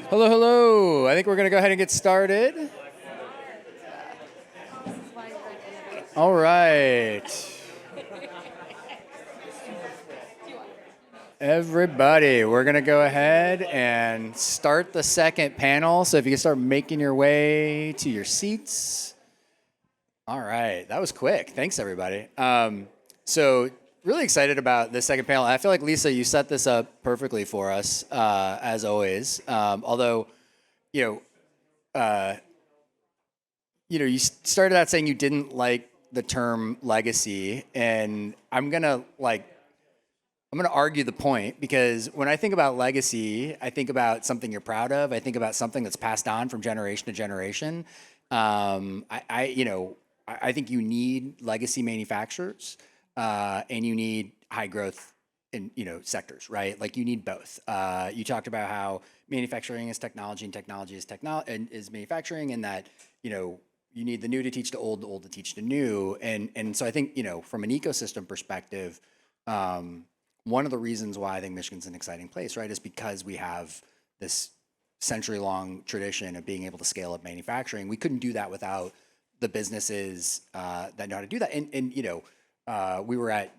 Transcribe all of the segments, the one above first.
Hello, hello. I think we're going to go ahead and get started. All right. Everybody, we're going to go ahead and start the second panel. So if you can start making your way to your seats. All right. That was quick. Thanks, everybody. So really excited about this second panel. I feel like, Lisa, you set this up perfectly for us, as always. Although, you know, you started out saying you didn't like the term legacy, and I'm gonna argue the point because when I think about legacy, I think about something you're proud of. I think about something that's passed on from generation to generation. I think you need legacy manufacturers, and you need high growth in sectors, right? Like you need both. You talked about how manufacturing is technology and technology is is manufacturing, and that you need the new to teach the old to teach the new, and so I think from an ecosystem perspective. One of the reasons why I think Michigan's an exciting place, right, is because we have this century-long tradition of being able to scale up manufacturing. We couldn't do that without the businesses that know how to do that. We were at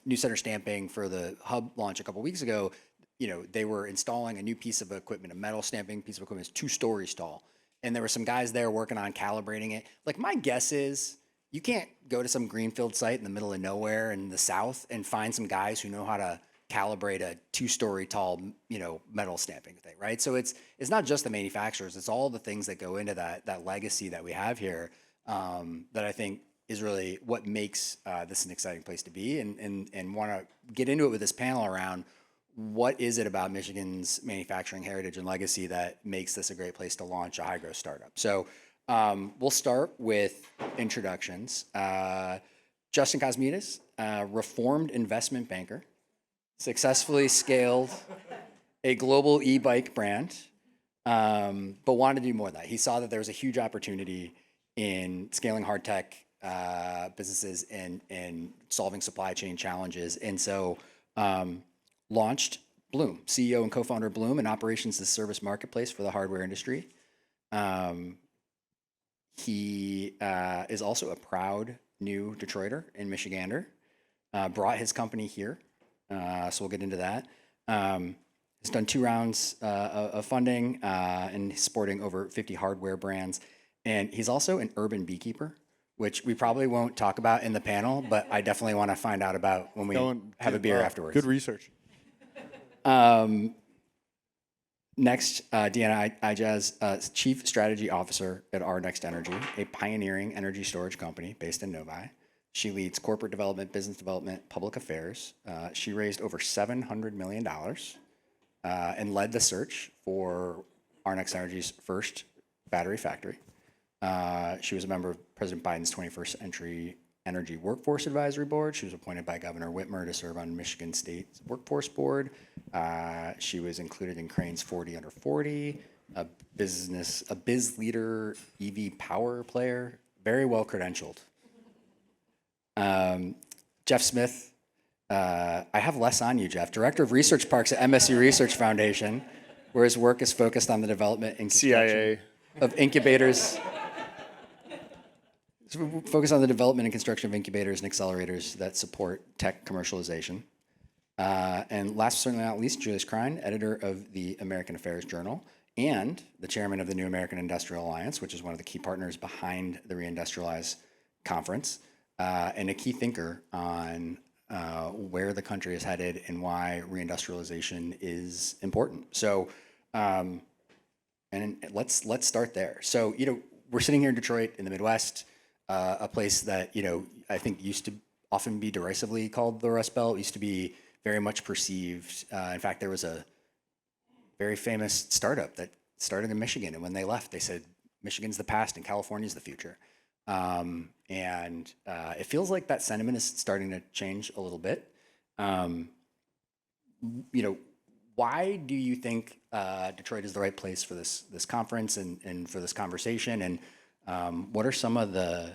New Center Stamping for the hub launch a couple weeks ago. They were installing a new piece of equipment, a metal stamping piece of equipment, it's 2 stories tall, and there were some guys there working on calibrating it. Like my guess is, you can't go to some greenfield site in the middle of nowhere in the South and find some guys who know how to calibrate a 2-story tall, metal stamping thing, right? So it's not just the manufacturers; it's all the things that go into that legacy that we have here that I think is really what makes this an exciting place to be, and want to get into it with this panel around what is it about Michigan's manufacturing heritage and legacy that makes this a great place to launch a high growth startup. So. We'll start with introductions. Justin Cosmides, reformed investment banker, successfully scaled a global e-bike brand, but wanted to do more of that. He saw that there was a huge opportunity in scaling hard tech businesses and solving supply chain challenges, and so launched Bloom, CEO and co-founder of Bloom, an operations as a service marketplace for the hardware industry. He is also a proud new Detroiter and Michigander. Brought his company here, so we'll get into that. He's done 2 rounds of funding and he's sporting over 50 hardware brands. And he's also an urban beekeeper, which we probably won't talk about in the panel, but I definitely want to find out about when we have a beer afterwards. Good research. Next, Deanna Ijaz, Chief Strategy Officer at Our Next Energy, a pioneering energy storage company based in Novi. She leads corporate development, business development, public affairs. She raised over $700 million and led the search for Our Next Energy's first battery factory. She was a member of President Biden's 21st Century Energy Workforce Advisory Board. She was appointed by Governor Whitmer to serve on Michigan State's Workforce Board. She was included in Crane's 40 Under 40, a biz leader, EV power player, very well credentialed. Jeff Smith, I have less on you, Jeff. Director of Research Parks at MSU Research Foundation, where his work is focused on the development and construction of incubators. So we focus on the development and construction of incubators and accelerators that support tech commercialization. And last but certainly not least, Julius Krein, editor of the American Affairs Journal and the chairman of the New American Industrial Alliance, which is one of the key partners behind the Reindustrialize conference, and a key thinker on where the country is headed and why reindustrialization is important. So, and let's start there. So, we're sitting here in Detroit in the Midwest. A place that I think used to often be derisively called the Rust Belt. It used to be very much perceived. In fact, there was a very famous startup that started in Michigan, and when they left, they said Michigan's the past and California's the future. It feels like that sentiment is starting to change a little bit. Why do you think Detroit is the right place for this conference and for this conversation? And what are some of the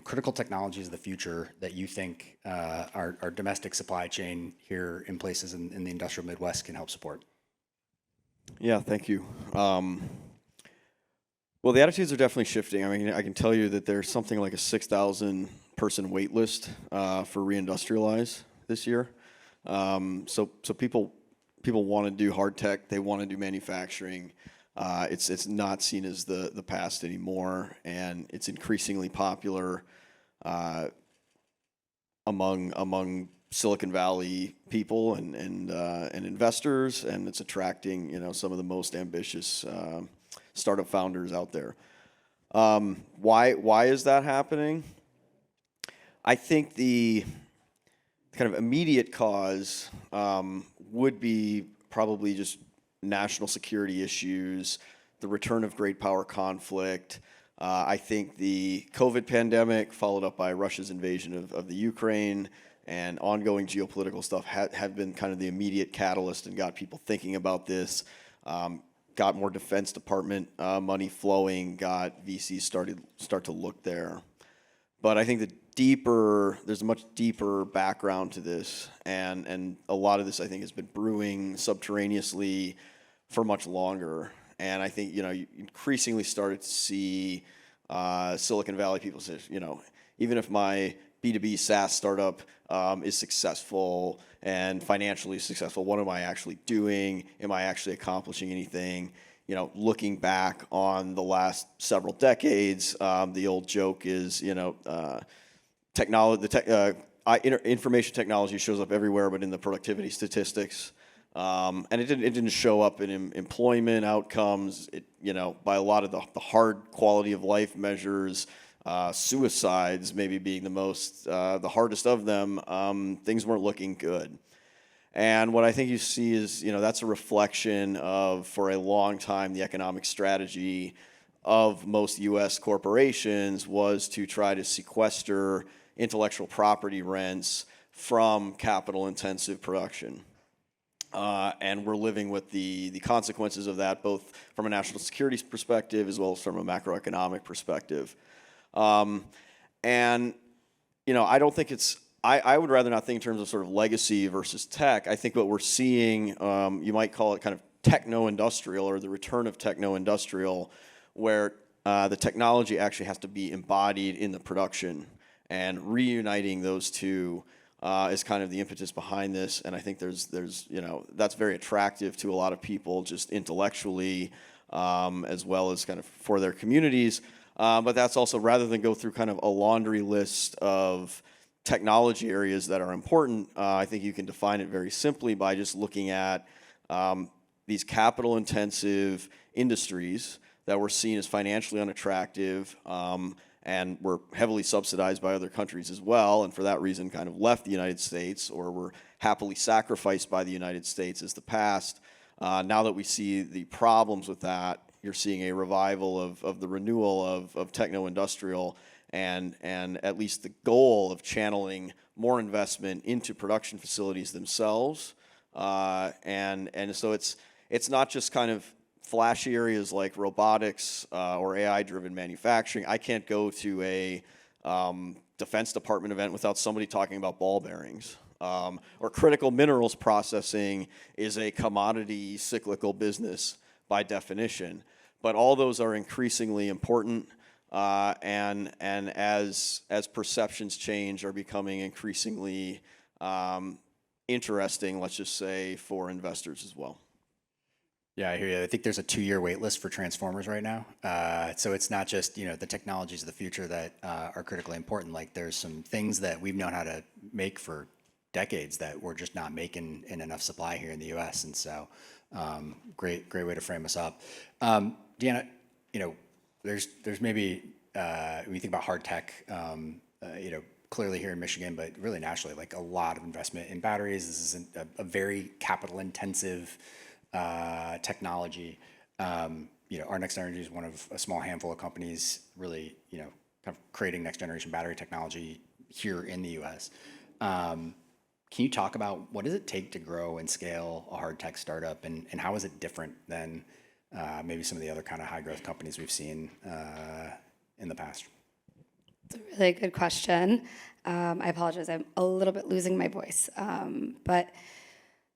critical technologies of the future that you think our domestic supply chain here in places in the industrial Midwest can help support? Yeah, thank you. Well, the attitudes are definitely shifting. I mean, I can tell you that there's something like a 6,000 person wait list for Reindustrialize this year. So people want to do hard tech. They want to do manufacturing. It's not seen as the past anymore, and it's increasingly popular among Silicon Valley people and investors, and it's attracting some of the most ambitious startup founders out there. Why is that happening? I think the kind of immediate cause would be probably just national security issues, the return of great power conflict. I think the COVID pandemic, followed up by Russia's invasion of the Ukraine, and ongoing geopolitical stuff have been kind of the immediate catalyst and got people thinking about this. Got more Defense Department money flowing, got VCs start to look there. But I think there's a much deeper background to this, and a lot of this I think has been brewing subterraneously for much longer. And I think you increasingly started to see Silicon Valley people say, even if my B2B SaaS startup is successful and financially successful, what am I actually doing? Am I actually accomplishing anything? Looking back on the last several decades, the old joke is, information technology shows up everywhere, but in the productivity statistics. And it didn't show up in employment outcomes. By a lot of the hard quality of life measures, suicides maybe being the hardest of them. Things weren't looking good. And what I think you see is, that's a reflection of, for a long time, the economic strategy of most U.S. corporations was to try to sequester intellectual property rents from capital-intensive production. And we're living with the consequences of that, both from a national security perspective as well as from a macroeconomic perspective. And, I don't think I would rather not think in terms of sort of legacy versus tech. I think what we're seeing, you might call it kind of techno-industrial, or the return of techno-industrial, where the technology actually has to be embodied in the production, and reuniting those two is kind of the impetus behind this. And I think there's that's very attractive to a lot of people just intellectually, as well as kind of for their communities. But that's also, rather than go through kind of a laundry list of technology areas that are important, I think you can define it very simply by just looking at these capital-intensive industries that were seen as financially unattractive, and were heavily subsidized by other countries as well, and for that reason kind of left the United States, or were happily sacrificed by the United States as the past. Now that we see the problems with that, you're seeing a revival of the renewal of techno-industrial, and at least the goal of channeling more investment into production facilities themselves. And so it's not just kind of flashy areas like robotics or AI-driven manufacturing. I can't go to a Defense Department event without somebody talking about ball bearings. Or critical minerals processing is a commodity cyclical business by definition. But all those are increasingly important, and as perceptions change, are becoming increasingly interesting, let's just say, for investors as well. Yeah, I hear you. I think there's a 2-year wait list for transformers right now. So it's not just, the technologies of the future that are critically important. Like, there's some things that we've known how to make for decades that we're just not making in enough supply here in the U.S. And so, great way to frame us up. Deanna, there's maybe, when you think about hard tech, clearly here in Michigan, but really nationally, like a lot of investment in batteries. This is a very capital intensive technology. Our Next Energy is one of a small handful of companies really, kind of creating next generation battery technology here in the U.S. Can you talk about what does it take to grow and scale a hard tech startup, and how is it different than maybe some of the other kind of high growth companies we've seen in the past? It's a really good question. I apologize, I'm a little bit losing my voice. But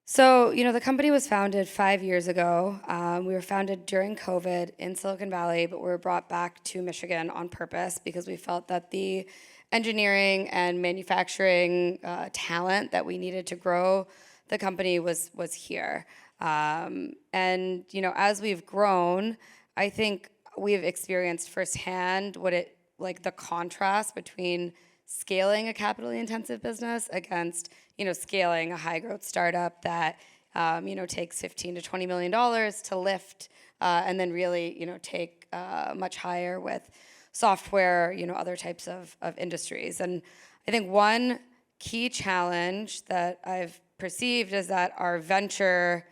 So, the company was founded 5 years ago. We were founded during COVID in Silicon Valley, but we were brought back to Michigan on purpose because we felt that the engineering and manufacturing talent that we needed to grow the company was here. And as we've grown, I think we've experienced firsthand the contrast between scaling a capitally intensive business against scaling a high growth startup that takes 15 to 20 million dollars to lift, and then really take much higher with software, other types of industries. And I think one key challenge that I've perceived is that our venture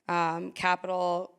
capital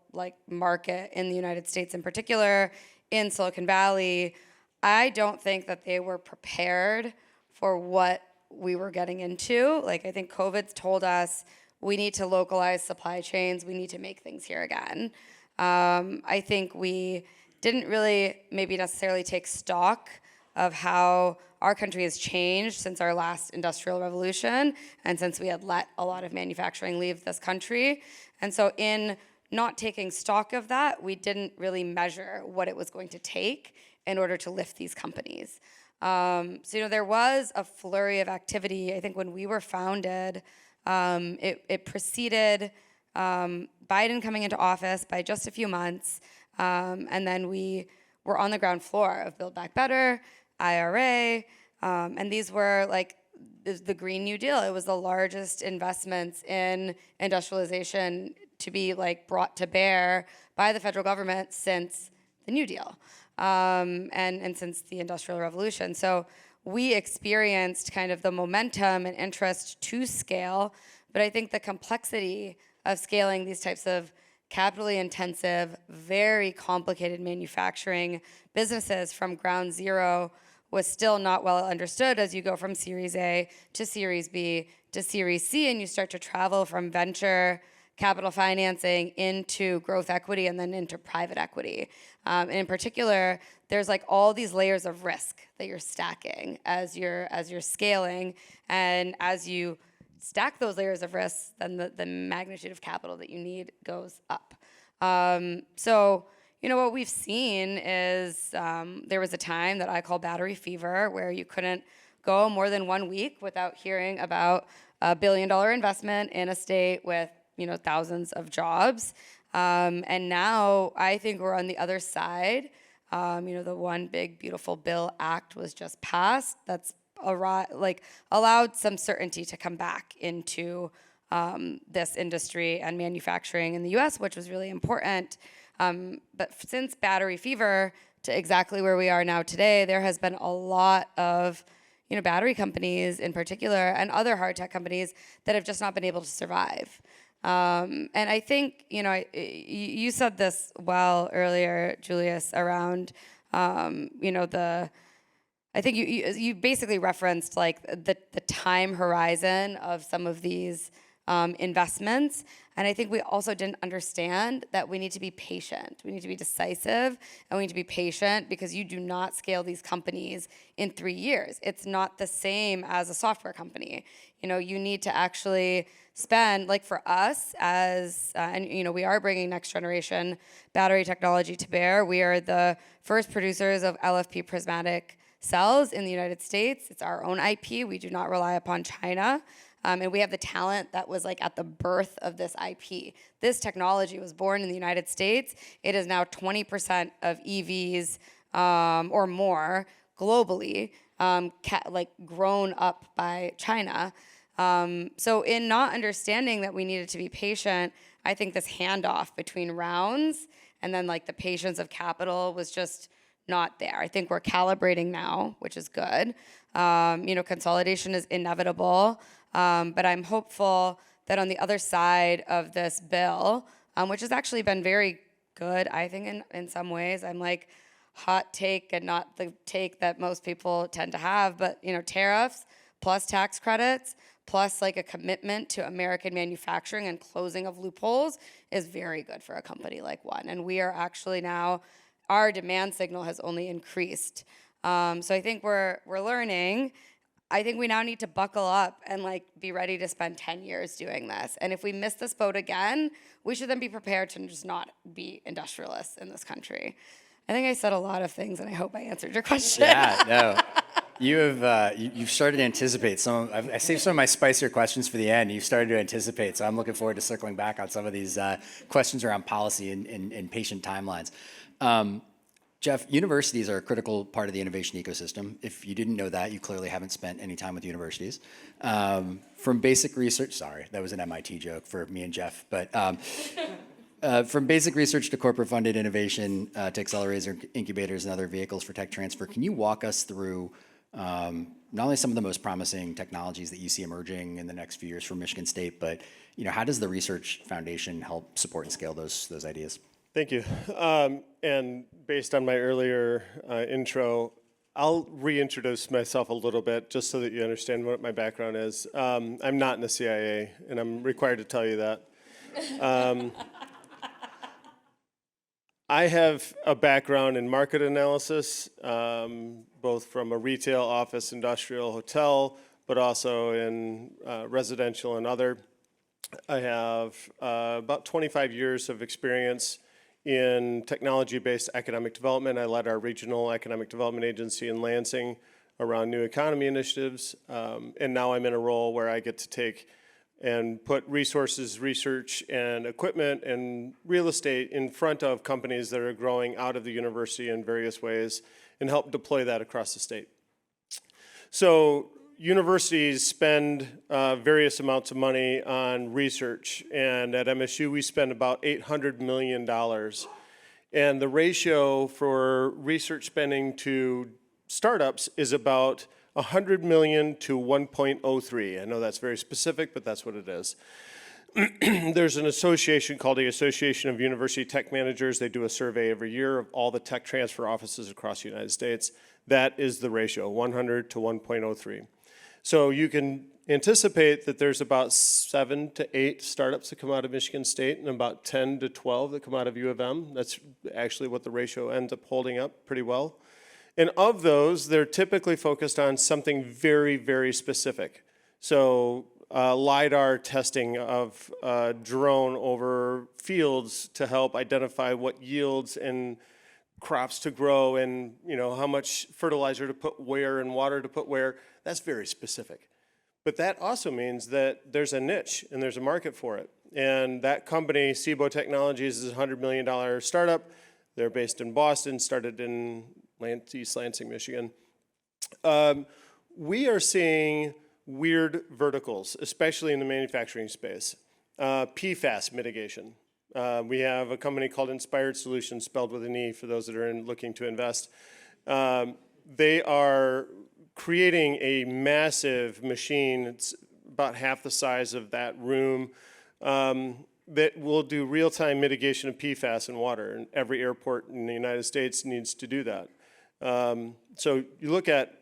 market in the United States in particular, in Silicon Valley, I don't think that they were prepared for what we were getting into. I think COVID's told us we need to localize supply chains, we need to make things here again. I think we didn't really maybe necessarily take stock of how our country has changed since our last industrial revolution and since we had let a lot of manufacturing leave this country. And so in not taking stock of that, we didn't really measure what it was going to take in order to lift these companies. So there was a flurry of activity. I think when we were founded, it preceded Biden coming into office by just a few months. And then we were on the ground floor of Build Back Better, IRA, and these were the Green New Deal. It was the largest investments in industrialization to be brought to bear by the federal government since the New Deal, and since the Industrial Revolution. So we experienced kind of the momentum and interest to scale, but I think the complexity of scaling these types of capitally intensive, very complicated manufacturing businesses from ground zero was still not well understood as you go from Series A to Series B to Series C, and you start to travel from venture capital financing into growth equity and then into private equity. And in particular, there's all these layers of risk that you're stacking as you're scaling, and as you stack those layers of risk, then the magnitude of capital that you need goes up. So what we've seen is there was a time that I call battery fever, where you couldn't go more than 1 week without hearing about $1 billion investment in a state with thousands of jobs. And now I think we're on the other side. The One Big Beautiful Bill Act was just passed. That's allowed some certainty to come back into this industry and manufacturing in the US, which was really important. But since battery fever to exactly where we are now today, there has been a lot of battery companies in particular and other hard tech companies that have just not been able to survive. And I think, you said this well earlier, Julius, around, I think you basically referenced the time horizon of some of these investments. And I think we also didn't understand that we need to be patient. We need to be decisive, and we need to be patient because you do not scale these companies in 3 years. It's not the same as a software company. You need to actually spend, for us as, and we are bringing next generation battery technology to bear. We are the first producers of LFP prismatic cells in the United States. It's our own IP. We do not rely upon China. And we have the talent that was at the birth of this IP. This technology was born in the United States. It is now 20% of EVs or more globally, grown up by China. So in not understanding that we needed to be patient, I think this handoff between rounds and then the patience of capital was just not there. I think we're calibrating now, which is good. Consolidation is inevitable. But I'm hopeful that on the other side of this bill, which has actually been very good, I think in some ways, I'm hot take and not the take that most people tend to have, but tariffs plus tax credits plus a commitment to American manufacturing and closing of loopholes is very good for a company like One. And we are actually now, our demand signal has only increased. So I think we're learning. I think we now need to buckle up and like be ready to spend 10 years doing this. And if we miss this boat again, we should then be prepared to just not be industrialists in this country. I think I said a lot of things, and I hope I answered your question. Yeah, no. You've started to anticipate some. I saved some of my spicier questions for the end. You've started to anticipate, so I'm looking forward to circling back on some of these questions around policy and patient timelines. Jeff, universities are a critical part of the innovation ecosystem. If you didn't know that, you clearly haven't spent any time with universities. From basic research, sorry, that was an MIT joke for me and Jeff, but from basic research to corporate-funded innovation to accelerators, incubators, and other vehicles for tech transfer, can you walk us through not only some of the most promising technologies that you see emerging in the next few years from Michigan State, but how does the Research Foundation help support and scale those ideas? Thank you. And based on my earlier intro, I'll reintroduce myself a little bit just so that you understand what my background is. I'm not in the CIA, and I'm required to tell you that. I have a background in market analysis, both from a retail, office, industrial, hotel, but also in residential and other. I have about 25 years of experience in technology-based economic development. I led our regional economic development agency in Lansing around new economy initiatives, and now I'm in a role where I get to take and put resources, research, and equipment and real estate in front of companies that are growing out of the university in various ways and help deploy that across the state. So universities spend various amounts of money on research, and at MSU we spend about $800 million. And the ratio for research spending to startups is about 100 million to 1.03. I know that's very specific, but that's what it is. There's an association called the Association of University Tech Managers. They do a survey every year of all the tech transfer offices across the United States. That is the ratio, 100 to 1.03. So you can anticipate that there's about 7 to 8 startups that come out of Michigan State and about 10 to 12 that come out of U of M. That's actually what the ratio ends up holding up pretty well. And of those, they're typically focused on something very, very specific. So LiDAR testing of drone over fields to help identify what yields and crops to grow and how much fertilizer to put where and water to put where. That's very specific. But that also means that there's a niche and there's a market for it. And that company, Cibo Technologies, is a $100 million startup. They're based in Boston, started in East Lansing, Michigan. We are seeing weird verticals, especially in the manufacturing space. PFAS mitigation. We have a company called Inspired Solutions, spelled with an E for those that are looking to invest. They are creating a massive machine, it's about half the size of that room, that will do real-time mitigation of PFAS in water. And every airport in the United States needs to do that. So you look at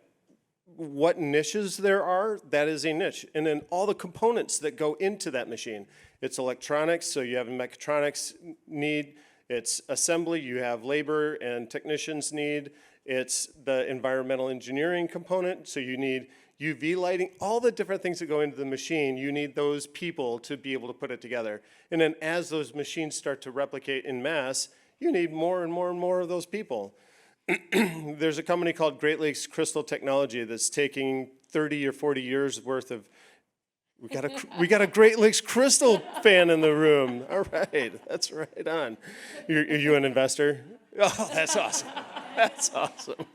what niches there are, that is a niche. And then all the components that go into that machine. It's electronics, so you have a mechatronics need. It's assembly, you have labor and technicians need. It's the environmental engineering component, so you need UV lighting, all the different things that go into the machine, you need those people to be able to put it together. And then as those machines start to replicate in mass, you need more and more and more of those people. There's a company called Great Lakes Crystal Technology that's taking 30 or 40 years worth of, we got a Great Lakes Crystal fan in the room. All right, that's right on. Are you an investor? Oh, that's awesome. That's awesome.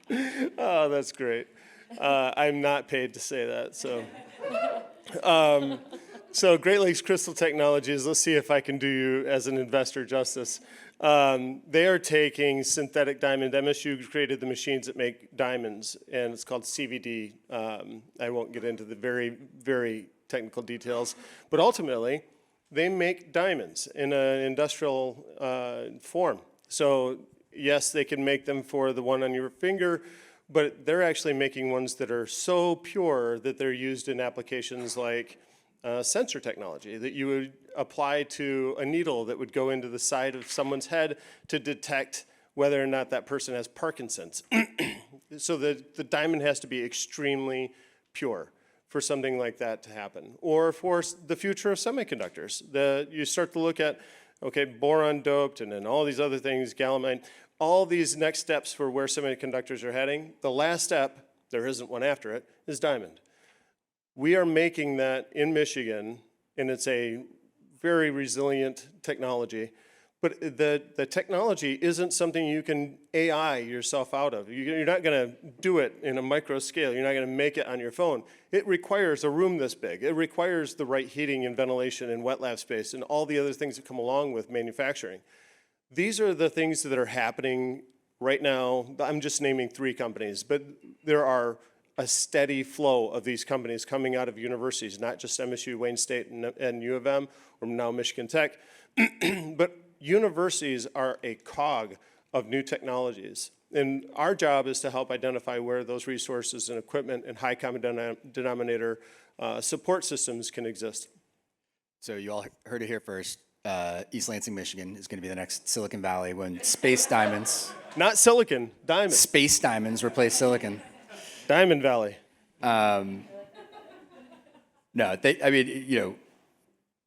Oh, that's great. I'm not paid to say that, so. So Great Lakes Crystal Technologies, let's see if I can do you as an investor justice. They are taking synthetic diamond. MSU created the machines that make diamonds, and it's called CVD. I won't get into the very, very technical details, but ultimately, they make diamonds in an industrial form. So yes, they can make them for the one on your finger, but they're actually making ones that are so pure that they're used in applications like sensor technology that you would apply to a needle that would go into the side of someone's head to detect whether or not that person has Parkinson's. So the diamond has to be extremely pure for something like that to happen. Or for the future of semiconductors. You start to look at, okay, boron doped and then all these other things, gallium, all these next steps for where semiconductors are heading. The last step, there isn't one after it, is diamond. We are making that in Michigan, and it's a very resilient technology. But the technology isn't something you can AI yourself out of. You're not going to do it in a micro scale. You're not going to make it on your phone. It requires a room this big. It requires the right heating and ventilation and wet lab space and all the other things that come along with manufacturing. These are the things that are happening right now. I'm just naming 3 companies, but there are a steady flow of these companies coming out of universities, not just MSU, Wayne State, and U of M, or now Michigan Tech, but universities are a cog of new technologies. And our job is to help identify where those resources and equipment and high common denominator support systems can exist. So you all heard it here first. East Lansing, Michigan is going to be the next Silicon Valley when space diamonds, Not silicon, diamond. space diamonds replace silicon. Diamond Valley. No,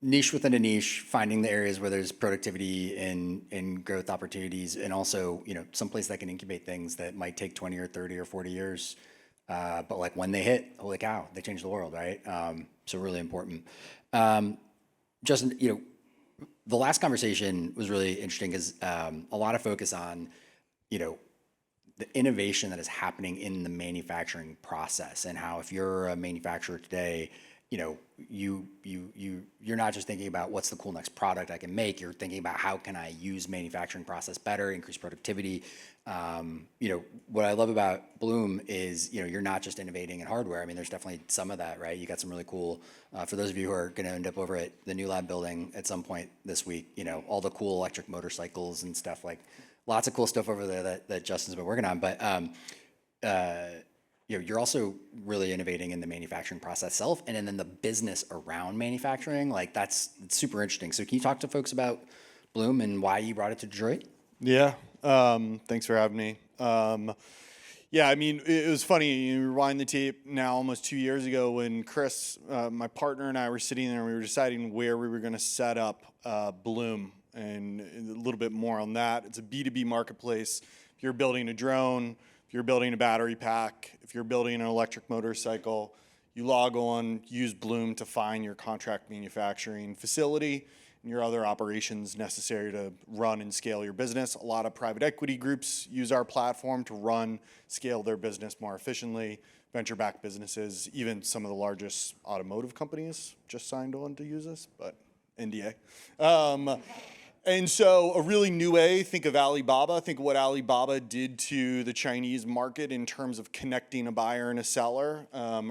niche within a niche, finding the areas where there's productivity and growth opportunities, and also, some place that can incubate things that might take 20 or 30 or 40 years. But like when they hit, holy cow, they change the world, right? So really important. Justin, the last conversation was really interesting because a lot of focus on, the innovation that is happening in the manufacturing process, and how if you're a manufacturer today, you're not just thinking about what's the cool next product I can make. You're thinking about how can I use manufacturing process better, increase productivity. What I love about Bloom is, you're not just innovating in hardware. I mean, there's definitely some of that, right? You got some really cool, for those of you who are going to end up over at the new lab building at some point this week, all the cool electric motorcycles and stuff, like lots of cool stuff over there that Justin's been working on. But, you're also really innovating in the manufacturing process itself and then the business around manufacturing. Like it's super interesting. So can you talk to folks about Bloom and why you brought it to Detroit? Yeah. Thanks for having me. Yeah, I mean, it was funny. You rewind the tape now almost 2 years ago when Chris, my partner, and I were sitting there and we were deciding where we were going to set up Bloom, and a little bit more on that. It's a B2B marketplace. If you're building a drone, if you're building a battery pack, if you're building an electric motorcycle, you log on, use Bloom to find your contract manufacturing facility and your other operations necessary to run and scale your business. A lot of private equity groups use our platform to run, scale their business more efficiently. Venture-backed businesses, even some of the largest automotive companies just signed on to use us, but NDA. And so a really new way, think of Alibaba, think of what Alibaba did to the Chinese market in terms of connecting a buyer and a seller,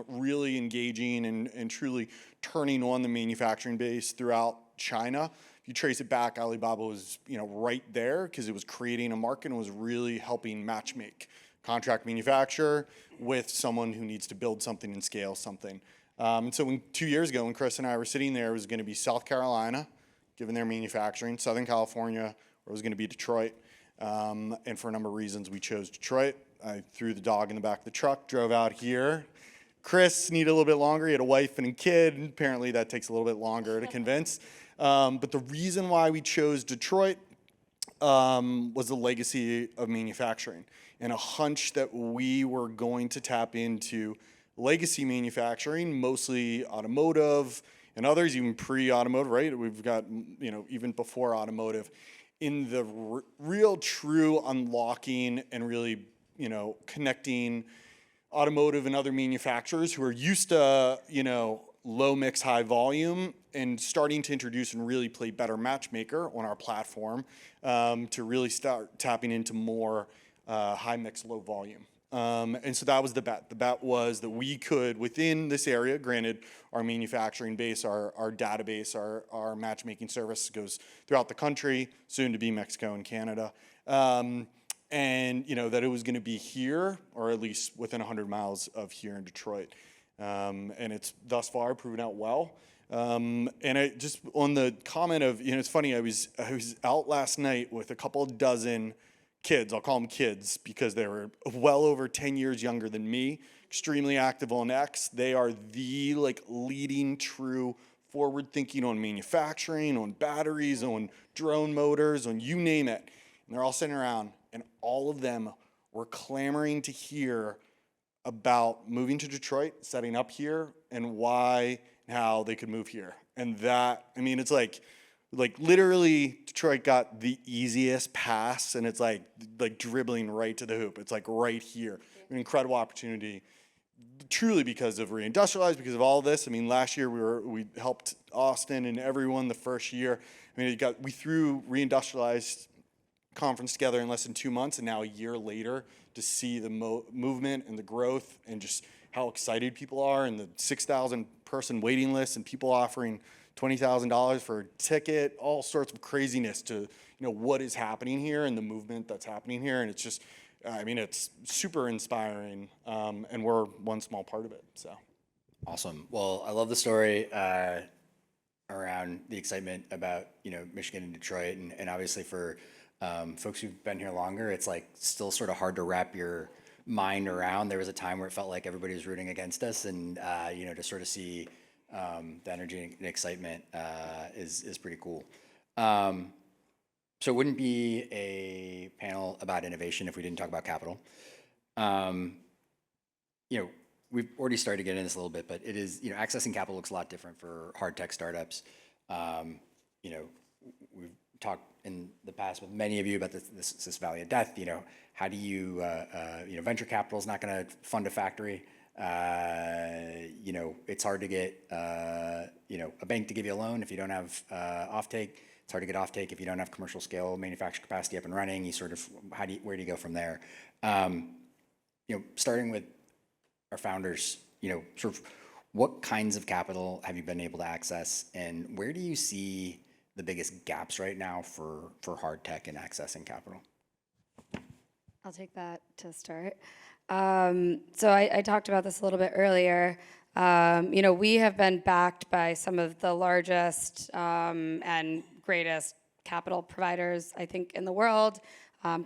really engaging and truly turning on the manufacturing base throughout China. If you trace it back, Alibaba was right there because it was creating a market and was really helping matchmake contract manufacturer with someone who needs to build something and scale something. And so 2 years ago when Chris and I were sitting there, it was going to be South Carolina, given their manufacturing, Southern California, or it was going to be Detroit. And for a number of reasons, we chose Detroit. I threw the dog in the back of the truck, drove out here. Chris needed a little bit longer. He had a wife and a kid. Apparently, that takes a little bit longer to convince. But the reason why we chose Detroit was the legacy of manufacturing and a hunch that we were going to tap into legacy manufacturing, mostly automotive, and others, even pre-automotive, right? We've got, even before automotive, in the real true unlocking and really, connecting automotive and other manufacturers who are used to, low mix, high volume, and starting to introduce and really play better matchmaker on our platform to really start tapping into more high mix, low volume. And so that was the bet. The bet was that we could, within this area, granted our manufacturing base, our database, our matchmaking service goes throughout the country, soon to be Mexico and Canada, and that it was going to be here, or at least within 100 miles of here in Detroit. And it's thus far proven out well. And I just on the comment of, it's funny, I was out last night with a couple dozen kids. I'll call them kids because they were well over 10 years younger than me, extremely active on X. They are the like leading true forward thinking on manufacturing, on batteries, on drone motors, on you name it. And they're all sitting around, and all of them were clamoring to hear about moving to Detroit, setting up here, and why and how they could move here. And that, I mean, it's like literally Detroit got the easiest pass, and it's like dribbling right to the hoop. It's like right here. An incredible opportunity, truly because of Reindustrialize, because of all this. I mean, last year we helped Austin and everyone the first year. I mean, we threw Reindustrialized conference together in less than 2 months, and now a year later to see the movement and the growth and just how excited people are, and the 6,000 person waiting list, and people offering $20,000 for a ticket, all sorts of craziness to what is happening here and the movement that's happening here. And it's just, I mean, it's super inspiring, and we're one small part of it. So Awesome. Well, I love the story around the excitement about Michigan and Detroit, and obviously for folks who've been here longer, it's like still sort of hard to wrap your mind around. There was a time where it felt like everybody was rooting against us, and to sort of see the energy and excitement is pretty cool. So it wouldn't be a panel about innovation if we didn't talk about capital. We've already started to get into this a little bit, but it is, accessing capital looks a lot different for hard tech startups. We've talked in the past with many of you about this valley of death. How do you, venture capital is not going to fund a factory. It's hard to get, a bank to give you a loan if you don't have offtake. It's hard to get offtake if you don't have commercial scale manufacturing capacity up and running. You sort of, where do you go from there? Starting with our founders, sort of what kinds of capital have you been able to access, and where do you see the biggest gaps right now for hard tech in accessing capital? I'll take that to start. So I talked about this a little bit earlier. We have been backed by some of the largest and greatest capital providers, I think, in the world.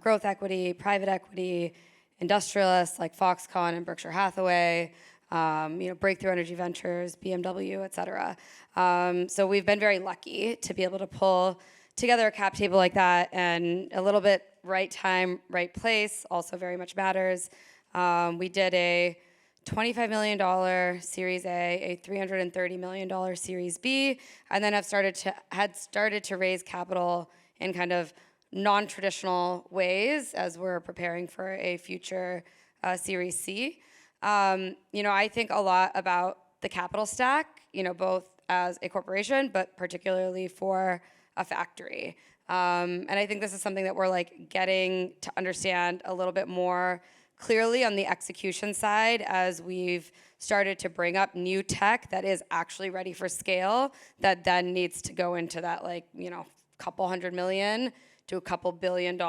Growth equity, private equity, industrialists like Foxconn and Berkshire Hathaway, Breakthrough Energy Ventures, BMW, et cetera. So we've been very lucky to be able to pull together a cap table like that, and a little bit right time, right place also very much matters. We did a $25 million Series A $330 million Series B, and then had started to raise capital in kind of non-traditional ways as we're preparing for a future Series C. I think a lot about the capital stack, both as a corporation, but particularly for a factory. And I think this is something that we're getting to understand a little bit more clearly on the execution side, as we've started to bring up new tech that is actually ready for scale, that then needs to go into that couple $100 million to a couple $1 billion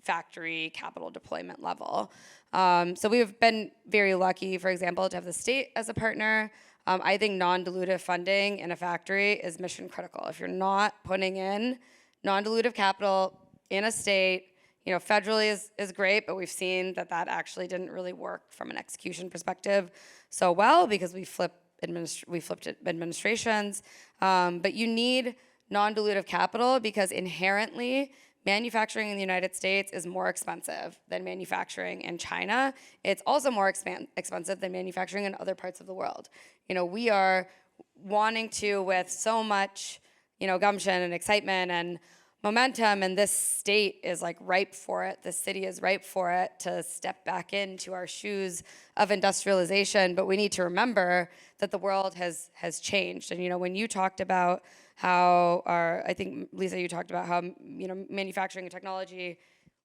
factory capital deployment level. So we've been very lucky, for example, to have the state as a partner. I think non-dilutive funding in a factory is mission critical. If you're not putting in non-dilutive capital in a state, federally is great, but we've seen that actually didn't really work from an execution perspective so well, because we flipped administrations. But you need non-dilutive capital because inherently manufacturing in the United States is more expensive than manufacturing in China. It's also more expensive than manufacturing in other parts of the world. We are wanting to, with so much, gumption and excitement and momentum, and this state is ripe for it. The city is ripe for it to step back into our shoes of industrialization. But we need to remember that the world has changed. And when you talked about how I think Lisa, you talked about how manufacturing and technology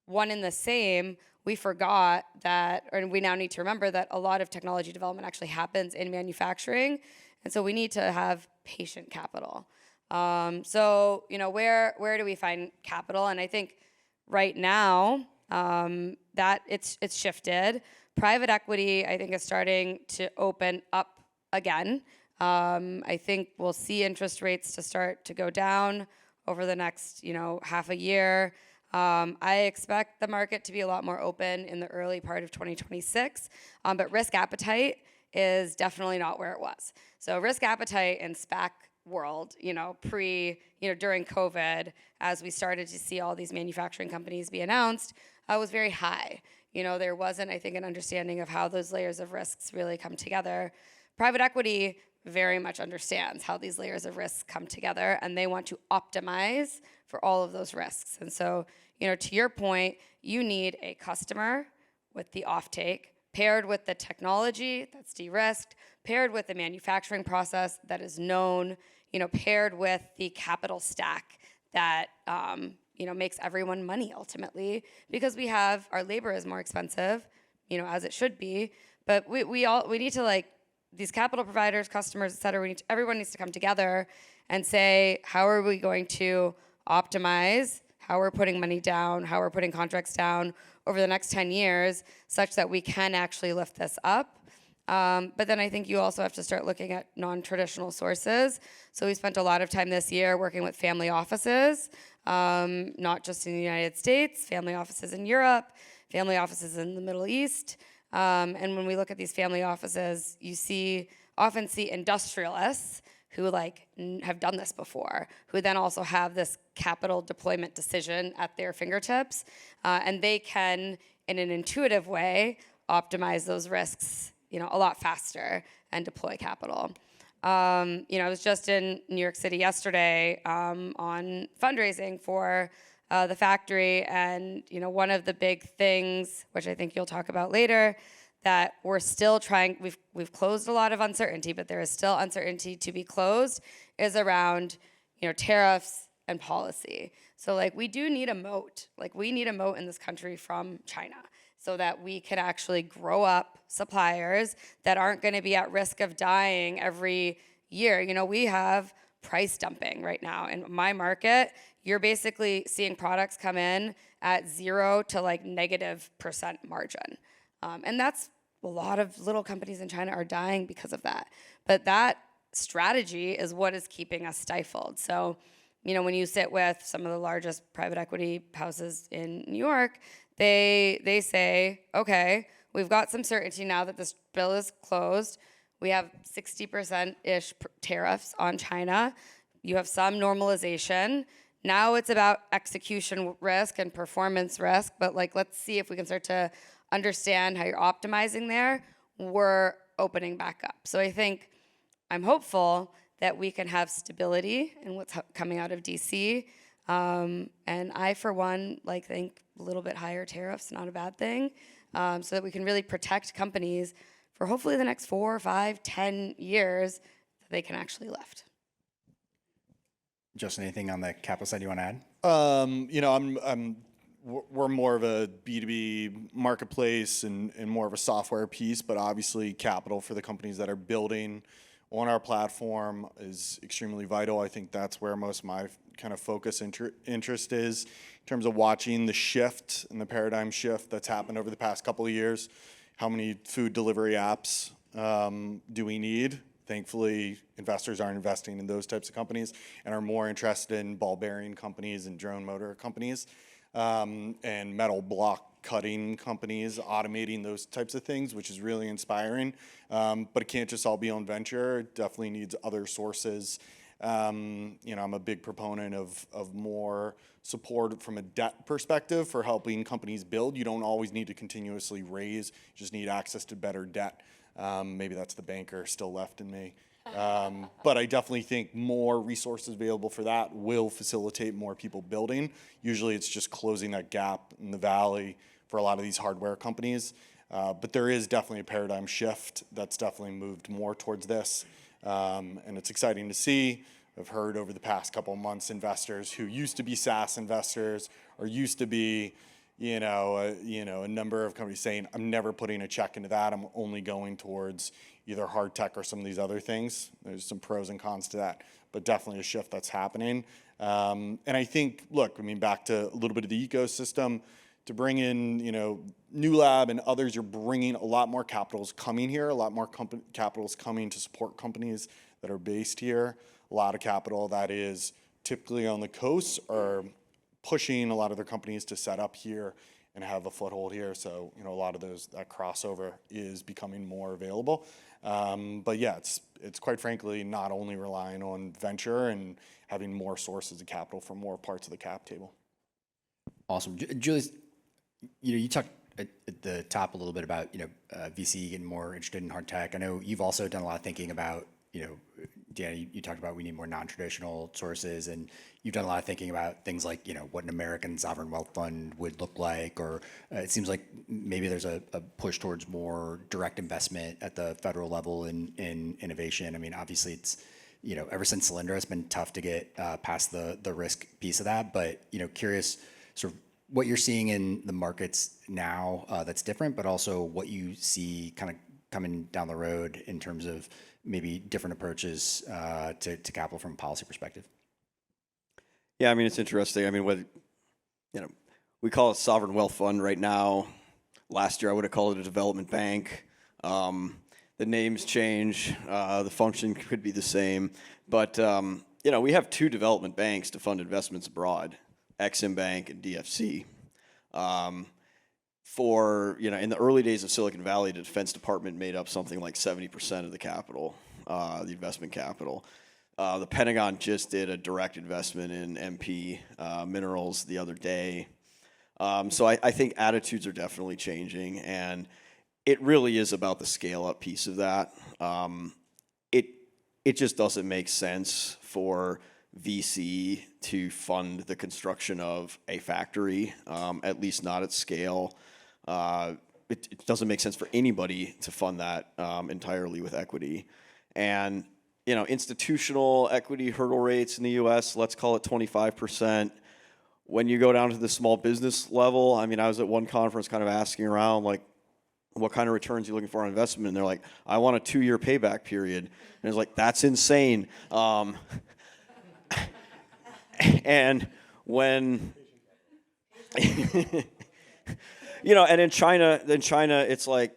one in the same. We forgot that, or we now need to remember that a lot of technology development actually happens in manufacturing, and so we need to have patient capital. So where do we find capital? And I think right now that it's shifted. Private equity, I think, is starting to open up again. I think we'll see interest rates to start to go down over the next half a year. I expect the market to be a lot more open in the early part of 2026, but risk appetite is definitely not where it was. So risk appetite in SPAC world, during COVID, as we started to see all these manufacturing companies be announced, was very high. There wasn't, I think, an understanding of how those layers of risks really come together. Private equity very much understands how these layers of risks come together, and they want to optimize for all of those risks. And so, to your point, you need a customer with the offtake, paired with the technology that's de-risked, paired with the manufacturing process that is known, paired with the capital stack that makes everyone money ultimately, because our labor is more expensive, as it should be. But we need to, these capital providers, customers, et cetera, everyone needs to come together and say, how are we going to optimize how we're putting money down, how we're putting contracts down over the next 10 years, such that we can actually lift this up. But then I think you also have to start looking at non-traditional sources. So we spent a lot of time this year working with family offices, not just in the United States, family offices in Europe, family offices in the Middle East. And when we look at these family offices, often see industrialists who have done this before, who then also have this capital deployment decision at their fingertips, and they can, in an intuitive way, optimize those risks, a lot faster and deploy capital. I was just in New York City yesterday on fundraising for the factory, and one of the big things, which I think you'll talk about later, that we're still trying, we've closed a lot of uncertainty, but there is still uncertainty to be closed, is around tariffs and policy. So we do need a moat. We need a moat in this country from China, so that we can actually grow up suppliers that aren't going to be at risk of dying every year. We have price dumping right now in my market. You're basically seeing products come in at 0 to -% margin. And that's a lot of little companies in China are dying because of that. But that strategy is what is keeping us stifled. So, when you sit with some of the largest private equity houses in New York, they say, okay, we've got some certainty now that this bill is closed. We have 60%-ish tariffs on China. You have some normalization. Now it's about execution risk and performance risk, but let's see if we can start to understand how you're optimizing there. We're opening back up. So I'm hopeful that we can have stability in what's coming out of DC. And I, for one, think a little bit higher tariffs, not a bad thing, so that we can really protect companies for hopefully the next 4, 5, 10 years that they can actually lift. Justin, anything on the capital side you want to add? We're more of a B2B marketplace and more of a software piece, but obviously capital for the companies that are building on our platform is extremely vital. I think that's where most of my kind of focus interest is, in terms of watching the shift and the paradigm shift that's happened over the past couple of years. How many food delivery apps do we need? Thankfully, investors aren't investing in those types of companies and are more interested in ball bearing companies and drone motor companies, and metal block cutting companies, automating those types of things, which is really inspiring. But it can't just all be on venture. It definitely needs other sources. I'm a big proponent of more support from a debt perspective for helping companies build. You don't always need to continuously raise, you just need access to better debt. Maybe that's the banker still left in me. But I definitely think more resources available for that will facilitate more people building. Usually it's just closing that gap in the valley for a lot of these hardware companies. But there is definitely a paradigm shift that's definitely moved more towards this. And it's exciting to see. I've heard over the past couple of months investors who used to be SaaS investors or used to be a number of companies saying, I'm never putting a check into that. I'm only going towards either hard tech or some of these other things. There's some pros and cons to that, but definitely a shift that's happening. And I think, back to a little bit of the ecosystem, to bring in, New Lab and others, you're bringing a lot more capitals coming here, a lot more capitals coming to support companies that are based here. A lot of capital that is typically on the coast or pushing a lot of their companies to set up here and have a foothold here. So, a lot of that crossover is becoming more available. But yeah, it's quite frankly not only relying on venture and having more sources of capital from more parts of the cap table. Awesome. Julius, you talked at the top a little bit about, VC getting more interested in hard tech. I know you've also done a lot of thinking about, Dan, you talked about we need more non-traditional sources, and you've done a lot of thinking about things like, what an American sovereign wealth fund would look like, or it seems like maybe there's a push towards more direct investment at the federal level in innovation. I mean, obviously it's, ever since Solyndra, it's been tough to get past the risk piece of that, but, curious sort of what you're seeing in the markets now that's different, but also what you see kind of coming down the road in terms of maybe different approaches to capital from a policy perspective. Yeah, I mean, it's interesting. I mean, we call it sovereign wealth fund right now. Last year, I would have called it a development bank. The names change. The function could be the same. But, we have two development banks to fund investments abroad, Exim Bank and DFC. In the early days of Silicon Valley, the Defense Department made up something like 70% of the capital, the investment capital. The Pentagon just did a direct investment in MP Minerals the other day. So I think attitudes are definitely changing, and it really is about the scale-up piece of that. It just doesn't make sense for VC to fund the construction of a factory, at least not at scale. It doesn't make sense for anybody to fund that entirely with equity. And, institutional equity hurdle rates in the US, let's call it 25%. When you go down to the small business level, I mean, I was at one conference kind of asking around, like, what kind of returns are you looking for on investment? And they're like, I want a 2-year payback period. And it's like, that's insane. And when, and in China, it's like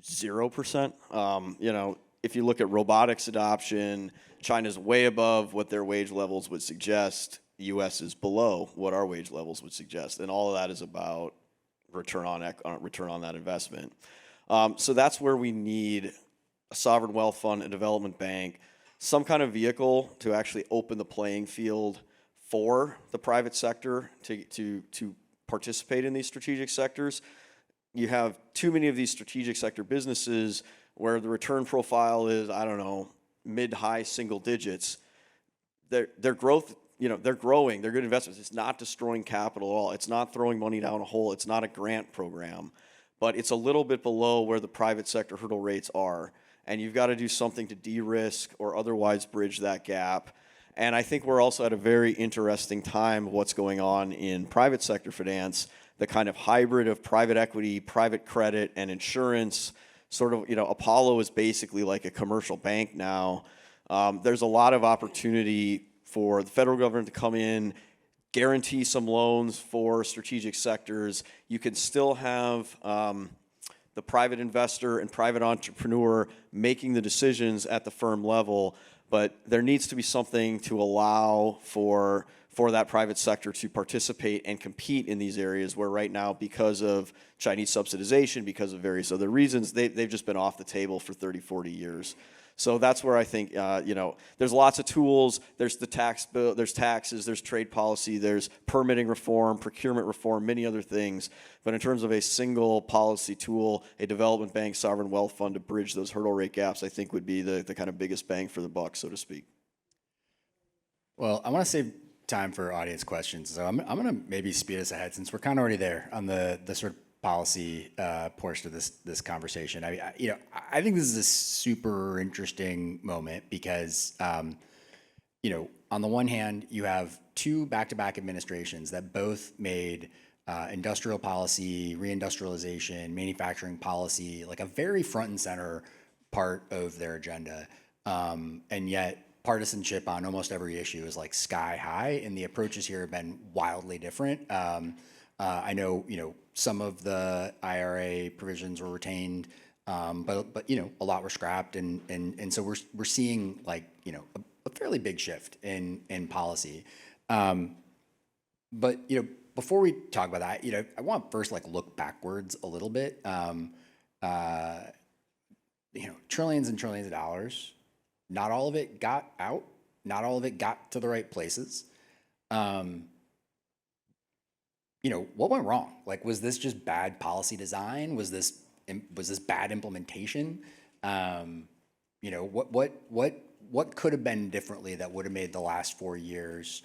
0%. If you look at robotics adoption, China's way above what their wage levels would suggest. The U.S. is below what our wage levels would suggest, and all of that is about return on that investment. So that's where we need a sovereign wealth fund, a development bank, some kind of vehicle to actually open the playing field for the private sector to participate in these strategic sectors. You have too many of these strategic sector businesses where the return profile is, I don't know, mid-high single digits. Their growth, they're growing, they're good investments. It's not destroying capital at all. It's not throwing money down a hole. It's not a grant program. But it's a little bit below where the private sector hurdle rates are. And you've got to do something to de-risk or otherwise bridge that gap. And I think we're also at a very interesting time of what's going on in private sector finance, the kind of hybrid of private equity, private credit, and insurance. Sort of, Apollo is basically like a commercial bank now. There's a lot of opportunity for the federal government to come in, guarantee some loans for strategic sectors. You can still have the private investor and private entrepreneur making the decisions at the firm level, but there needs to be something to allow for that private sector to participate and compete in these areas where right now, because of Chinese subsidization, because of various other reasons, they've just been off the table for 30, 40 years. So that's where I think, there's lots of tools. There's the tax bill, there's taxes, there's trade policy, there's permitting reform, procurement reform, many other things. But in terms of a single policy tool, a development bank, sovereign wealth fund to bridge those hurdle rate gaps, I think would be the kind of biggest bang for the buck, so to speak. Well, I want to save time for audience questions. So I'm going to maybe speed us ahead since we're kind of already there on the sort of policy portion of this conversation. I think this is a super interesting moment because, on the one hand, you have two back-to-back administrations that both made industrial policy, reindustrialization, manufacturing policy, like a very front and center part of their agenda. And yet partisanship on almost every issue is like sky high, and the approaches here have been wildly different. I know, some of the IRA provisions were retained, but a lot were scrapped, and so we're seeing like a fairly big shift in policy. But before we talk about that, I want to first like look backwards a little bit. Uh, Trillions and trillions of dollars. Not all of it got out. Not all of it got to the right places. Um, what went wrong? Like, was this just bad policy design? Was this bad implementation? What could have been differently that would have made the last 4 years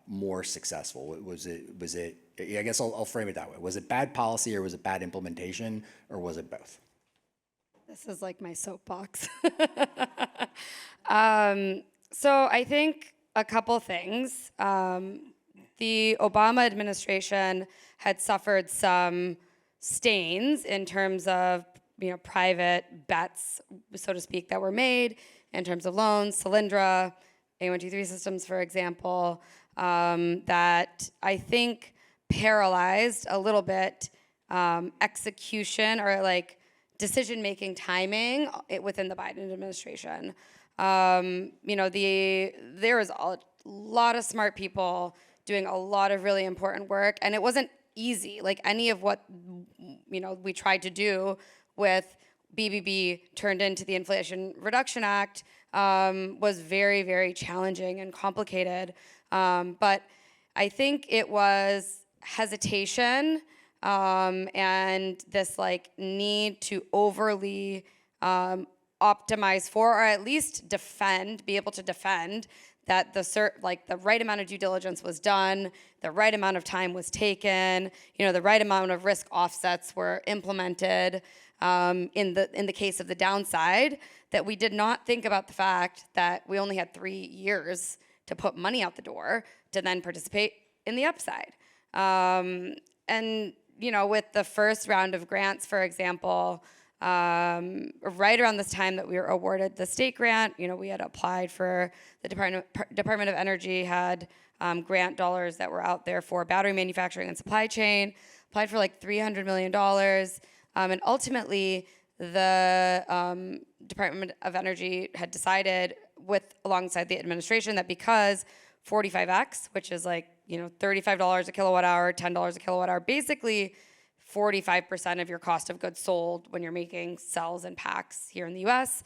more successful? Was it? I guess I'll frame it that way. Was it bad policy, or was it bad implementation, or was it both? This is like my soapbox. So I think a couple things. The Obama administration had suffered some stains in terms of private bets, so to speak, that were made in terms of loans, Solyndra, A123 systems, for example, that I think paralyzed a little bit execution or like decision-making timing within the Biden administration. There was a lot of smart people doing a lot of really important work, and it wasn't easy. Like any of what we tried to do with BBB turned into the Inflation Reduction Act was very, very challenging and complicated. But I think it was hesitation and this like need to overly optimize for, or at least be able to defend that the right amount of due diligence was done, the right amount of time was taken, the right amount of risk offsets were implemented in the case of the downside, that we did not think about the fact that we only had 3 years to put money out the door to then participate in the upside. And with the first round of grants, for example, right around this time that we were awarded the state grant, we had applied for the Department of Energy had grant dollars that were out there for battery manufacturing and supply chain, applied for like $300 million. And ultimately, the Department of Energy had decided alongside the administration that because 45X, which is like, $35 a kilowatt hour, $10 a kilowatt hour, basically 45% of your cost of goods sold when you're making cells and packs here in the US,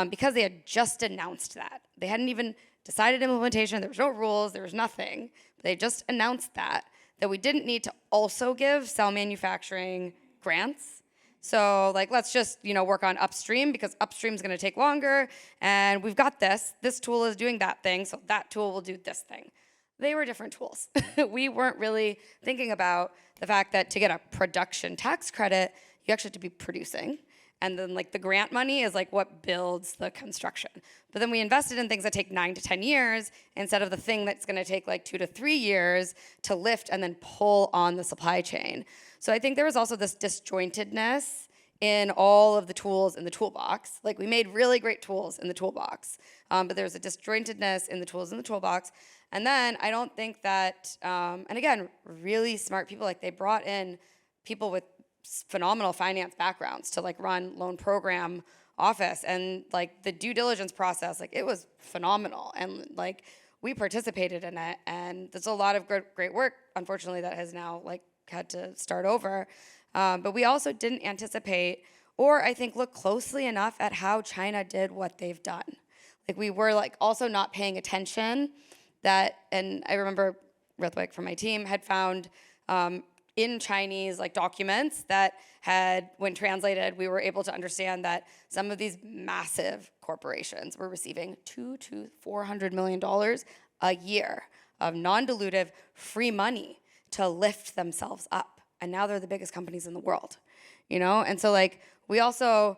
because they had just announced that. They hadn't even decided implementation, there was no rules, there was nothing. They just announced that we didn't need to also give cell manufacturing grants. So like, let's just, work on upstream because upstream is gonna take longer and we've got this. This tool is doing that thing, so that tool will do this thing. They were different tools. We weren't really thinking about the fact that to get a production tax credit, you actually have to be producing. And then like the grant money is like what builds the construction. But then we invested in things that take 9 to 10 years instead of the thing that's gonna take like 2 to 3 years to lift and then pull on the supply chain. So I think there was also this disjointedness in all of the tools in the toolbox. Like we made really great tools in the toolbox, but there's a disjointedness in the tools in the toolbox. And then I don't think that, and again, really smart people, like they brought in people with phenomenal finance backgrounds to like run loan program office, and like the due diligence process, like it was phenomenal. And like we participated in it, and there's a lot of great work, unfortunately, that has now like had to start over. But we also didn't anticipate, or I think look closely enough at how China did what they've done. Like we were like also not paying attention that, and I remember Rithwik from my team had found in Chinese like documents that had, when translated, we were able to understand that some of these massive corporations were receiving $200 to $400 million a year of non-dilutive free money to lift themselves up. And now they're the biggest companies in the world, And so like, we also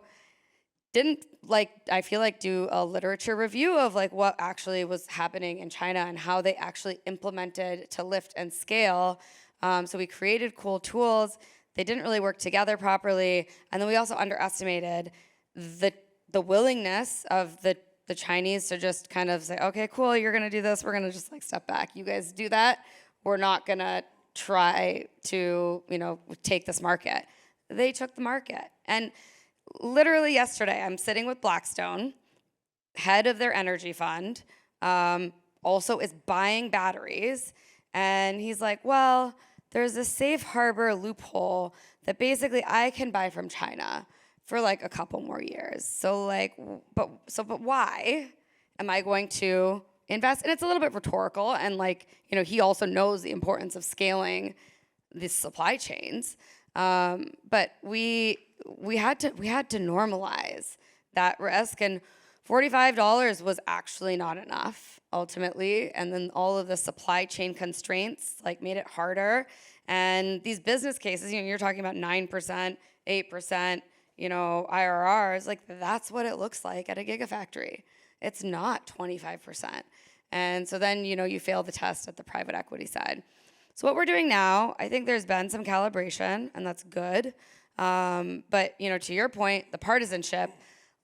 didn't like, I feel like do a literature review of like what actually was happening in China and how they actually implemented to lift and scale. So we created cool tools. They didn't really work together properly. And then we also underestimated the willingness of the Chinese to just kind of say, okay, cool, you're gonna do this. We're gonna just like step back. You guys do that. We're not gonna try to, take this market. They took the market. And literally yesterday, I'm sitting with Blackstone, head of their energy fund, also is buying batteries, And he's like, well, there's a safe harbor loophole that basically I can buy from China for like a couple more years. So like, but why am I going to invest? And it's a little bit rhetorical, and like, he also knows the importance of scaling these supply chains. But we had to normalize that risk, and $45 was actually not enough ultimately. And then all of the supply chain constraints like made it harder. And these business cases, you're talking about 9%, 8%, IRRs, like that's what it looks like at a gigafactory. It's not 25%. And so then, you fail the test at the private equity side. So what we're doing now, I think there's been some calibration, and that's good. But to your point, the partisanship,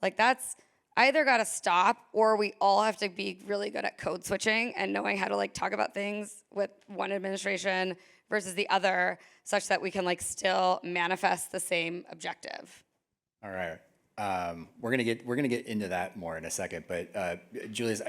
like that's either got to stop, or we all have to be really good at code switching and knowing how to like talk about things with one administration versus the other, such that we can like still manifest the same objective. All right. We're gonna get into that more in a second, but Julius,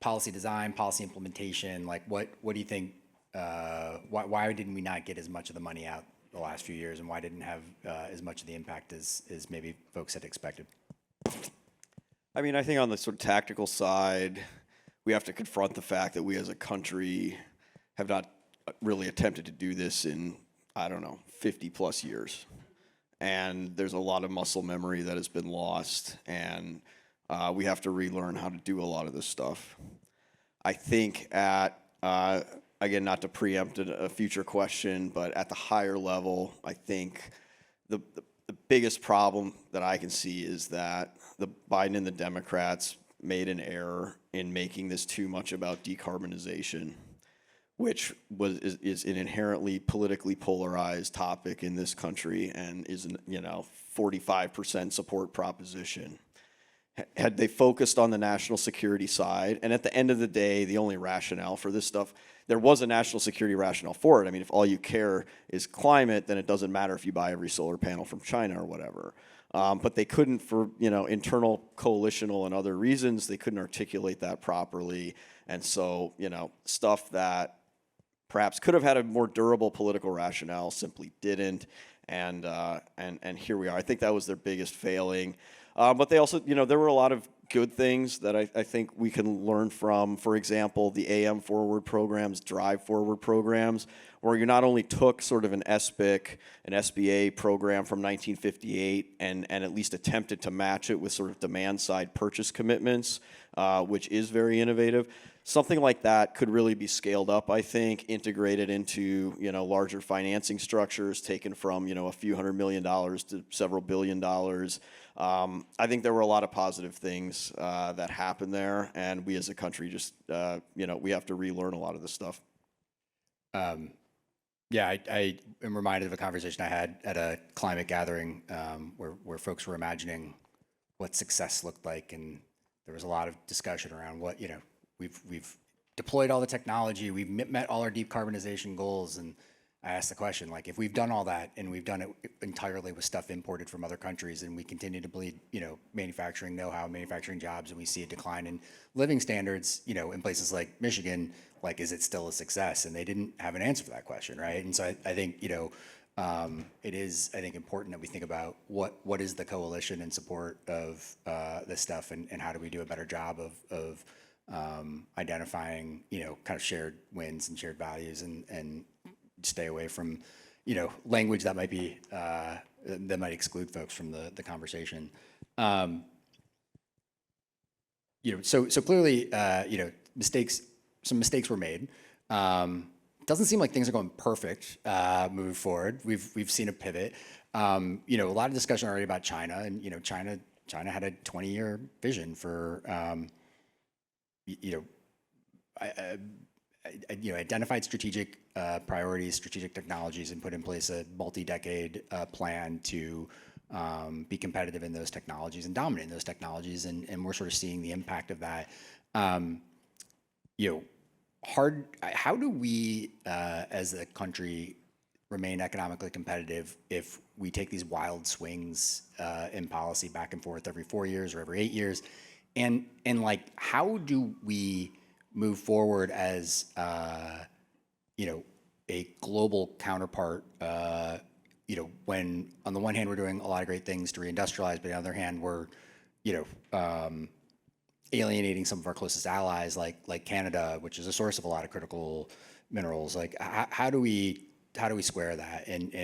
policy design, policy implementation, like what do you think? Why didn't we not get as much of the money out the last few years, and why didn't have as much of the impact as maybe folks had expected? I mean, I think on the sort of tactical side, we have to confront the fact that we as a country have not really attempted to do this in, 50 plus years. And there's a lot of muscle memory that has been lost, and we have to relearn how to do a lot of this stuff. I think again, not to preempt a future question, but at the higher level, I think the biggest problem that I can see is that the Biden and the Democrats made an error in making this too much about decarbonization, which is an inherently politically polarized topic in this country and is 45% support proposition. Had they focused on the national security side, and at the end of the day, the only rationale for this stuff, there was a national security rationale for it. I mean, if all you care is climate, then it doesn't matter if you buy every solar panel from China or whatever. But they couldn't, for internal coalitional and other reasons, they couldn't articulate that properly. And so, stuff that perhaps could have had a more durable political rationale simply didn't. And here we are. I think that was their biggest failing. But they also, there were a lot of good things that I think we can learn from. For example, the AM forward programs, drive forward programs, where you not only took sort of an SBIC, an SBA program from 1958 and at least attempted to match it with sort of demand side purchase commitments, which is very innovative. Something like that could really be scaled up, I think, integrated into, larger financing structures, taken from, a few $100 million to several $1 billion. I think there were a lot of positive things that happened there, and we as a country just, we have to relearn a lot of this stuff. Yeah, I am reminded of a conversation I had at a climate gathering where folks were imagining what success looked like, and there was a lot of discussion around what, we've deployed all the technology, we've met all our decarbonization goals, and I asked the question, like, if we've done all that and we've done it entirely with stuff imported from other countries, and we continue to bleed, manufacturing know-how, manufacturing jobs, and we see a decline in living standards, in places like Michigan, like, is it still a success? And they didn't have an answer for that question, right? And so I think, it is, I think, important that we think about what is the coalition in support of this stuff, and how do we do a better job of identifying, kind of shared wins and shared values, and stay away from, language that might be that might exclude folks from the conversation. So clearly, some mistakes were made. Doesn't seem like things are going perfect moving forward. We've seen a pivot. A lot of discussion already about China, and China had a 20-year vision for identified strategic priorities, strategic technologies, and put in place a multi-decade plan to be competitive in those technologies and dominate in those technologies. And we're sort of seeing the impact of that. How do we, as a country, remain economically competitive if we take these wild swings in policy back and forth every 4 years or every 8 years? And like, how do we move forward as a global counterpart. When on the one hand we're doing a lot of great things to reindustrialize, but on the other hand we're alienating some of our closest allies, like Canada, which is a source of a lot of critical minerals. Like, how do we square that? And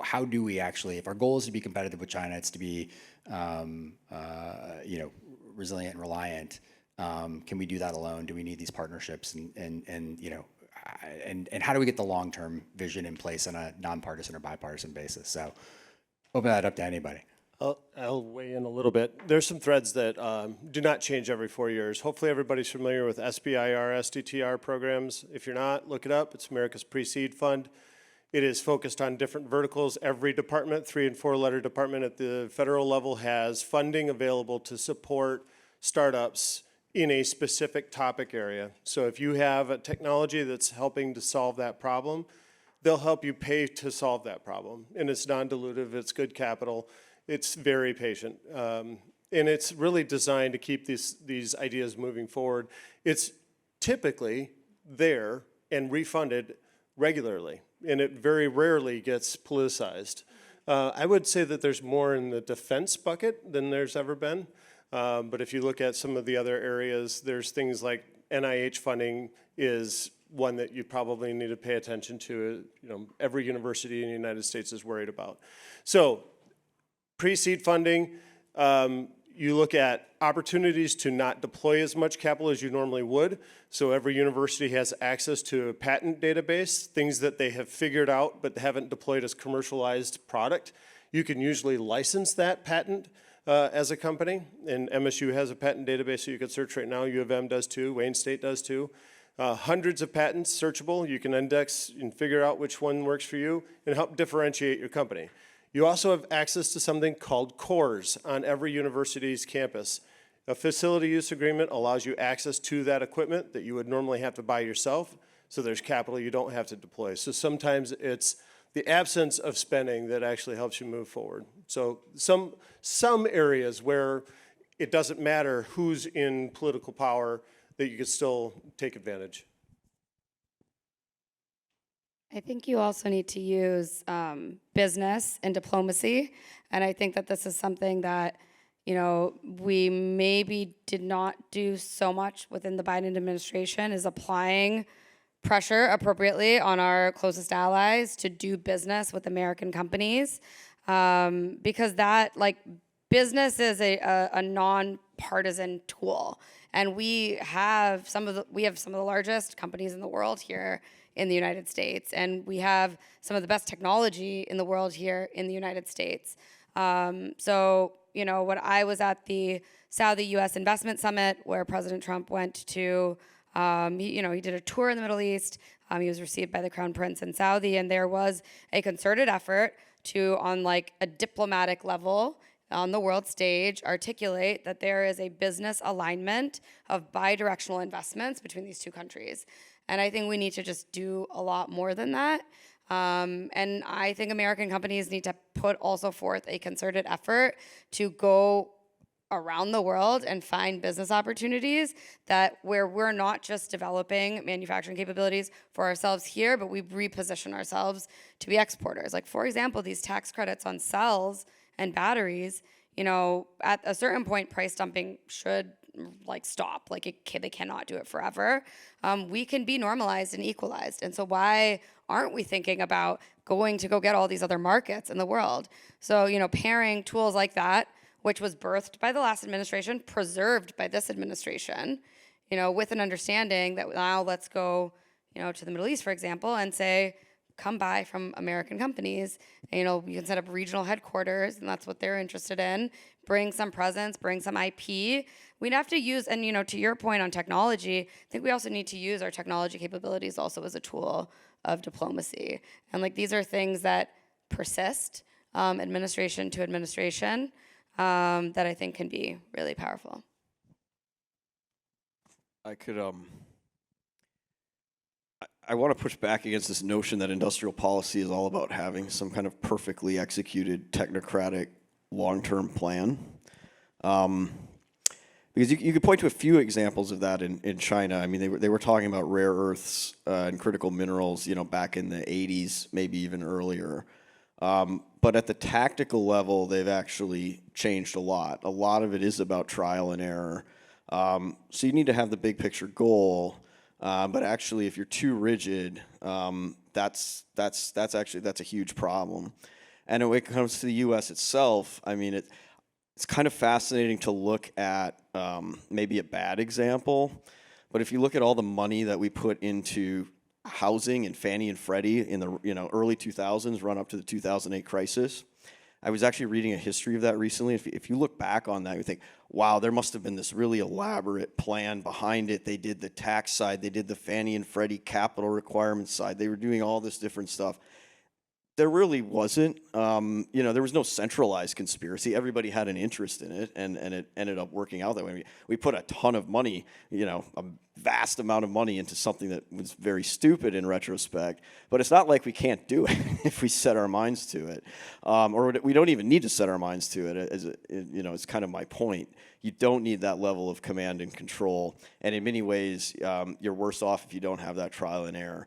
how do we actually, if our goal is to be competitive with China, it's to be resilient and reliant. Can we do that alone? Do we need these partnerships? And how do we get the long-term vision in place on a nonpartisan or bipartisan basis? So, open that up to anybody. I'll weigh in a little bit. There's some threads that do not change every 4 years. Hopefully everybody's familiar with SBIR, SDTR programs. If you're not, look it up. It's America's Pre-Seed Fund. It is focused on different verticals. Every department, 3- and 4-letter department at the federal level, has funding available to support startups in a specific topic area. So if you have a technology that's helping to solve that problem, they'll help you pay to solve that problem. And it's non-dilutive, it's good capital. It's very patient, and it's really designed to keep these ideas moving forward. It's typically there and refunded regularly, and it very rarely gets politicized. I would say that there's more in the defense bucket than there's ever been, but if you look at some of the other areas, there's things like NIH funding is one that you probably need to pay attention to. Every university in the United States is worried about. So, pre-seed funding, you look at opportunities to not deploy as much capital as you normally would. So every university has access to a patent database, things that they have figured out but haven't deployed as commercialized product. You can usually license that patent as a company, and MSU has a patent database so you can search right now. U of M does too, Wayne State does too. Hundreds of patents searchable. You can index and figure out which one works for you and help differentiate your company. You also have access to something called cores on every university's campus. A facility use agreement allows you access to that equipment that you would normally have to buy yourself, so there's capital you don't have to deploy. So sometimes it's the absence of spending that actually helps you move forward. So some areas where it doesn't matter who's in political power, that you could still take advantage. I think you also need to use business and diplomacy, and I think that this is something that we maybe did not do so much within the Biden administration, is applying pressure appropriately on our closest allies to do business with American companies, because that, business is a nonpartisan tool, and we have some of the largest companies in the world here in the United States, and we have some of the best technology in the world here in the United States. So, when I was at the Saudi U.S. Investment Summit, where President Trump went to, he did a tour in the Middle East. He was received by the Crown Prince in Saudi, and there was a concerted effort to, on a diplomatic level, on the world stage, articulate that there is a business alignment of bidirectional investments between these two countries. And I think we need to just do a lot more than that. And I think American companies need to put also forth a concerted effort to go around the world and find business opportunities where we're not just developing manufacturing capabilities for ourselves here, but we reposition ourselves to be exporters. Like, for example, these tax credits on cells and batteries, at a certain point, price dumping should stop. They cannot do it forever. We can be normalized and equalized. And so why aren't we thinking about going to go get all these other markets in the world? So, pairing tools like that, which was birthed by the last administration, preserved by this administration, with an understanding that now let's go, to the Middle East, for example, and say, come buy from American companies. You can set up regional headquarters, and that's what they're interested in. Bring some presence, bring some IP. We'd have to use, and to your point on technology, I think we also need to use our technology capabilities also as a tool of diplomacy. And these are things that persist, administration to administration, that I think can be really powerful. I want to push back against this notion that industrial policy is all about having some kind of perfectly executed technocratic long-term plan. Because you could point to a few examples of that in China. I mean, they were talking about rare earths and critical minerals, back in the 80s, maybe even earlier. But at the tactical level, they've actually changed a lot. A lot of it is about trial and error. So you need to have the big picture goal. But actually, if you're too rigid, that's a huge problem. And when it comes to the U.S. itself, I mean, it's kind of fascinating to look at maybe a bad example. But if you look at all the money that we put into housing and Fannie and Freddie in the early 2000s, run up to the 2008 crisis. I was actually reading a history of that recently. If you look back on that, you think, wow, there must have been this really elaborate plan behind it. They did the tax side, they did the Fannie and Freddie capital requirements side. They were doing all this different stuff. There really wasn't. There was no centralized conspiracy. Everybody had an interest in it, and it ended up working out that way. We put a ton of money, a vast amount of money into something that was very stupid in retrospect. But it's not like we can't do it if we set our minds to it, or we don't even need to set our minds to it. It's kind of my point. You don't need that level of command and control, and in many ways, you're worse off if you don't have that trial and error.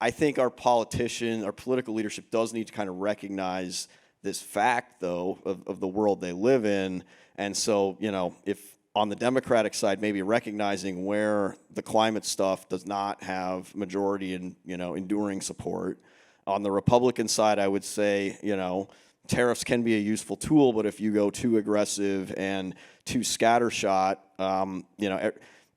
I think our political leadership does need to kind of recognize this fact, though, of the world they live in. And so, if on the Democratic side, maybe recognizing where the climate stuff does not have majority and, enduring support. On the Republican side, I would say, tariffs can be a useful tool, but if you go too aggressive and too scattershot,